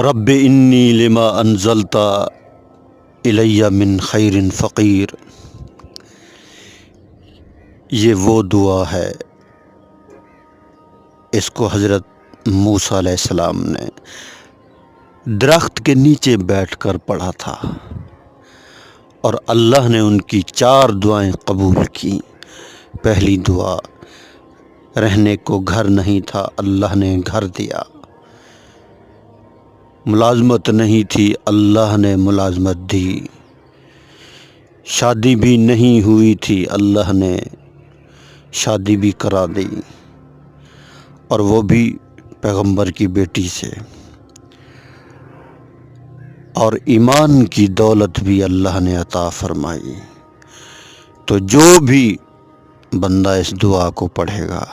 رب انی لما انزلت الی من خیر فقیر۔ یہ وہ دعا ہے، اس کو حضرت موسیٰ علیہ السلام نے درخت کے نیچے بیٹھ کر پڑھا تھا، اور اللہ نے ان کی 4 دعائیں قبول کی۔ پہلی دعا، رہنے کو گھر نہیں تھا، اللہ نے گھر دیا۔ ملازمت نہیں تھی، اللہ نے ملازمت دی۔ شادی بھی نہیں ہوئی تھی، اللہ نے شادی بھی کرا دی، اور وہ بھی پیغمبر کی بیٹی سے۔ اور ایمان کی دولت بھی اللہ نے عطا فرمائی۔ تو جو بھی بندہ اس دعا کو پڑھے گا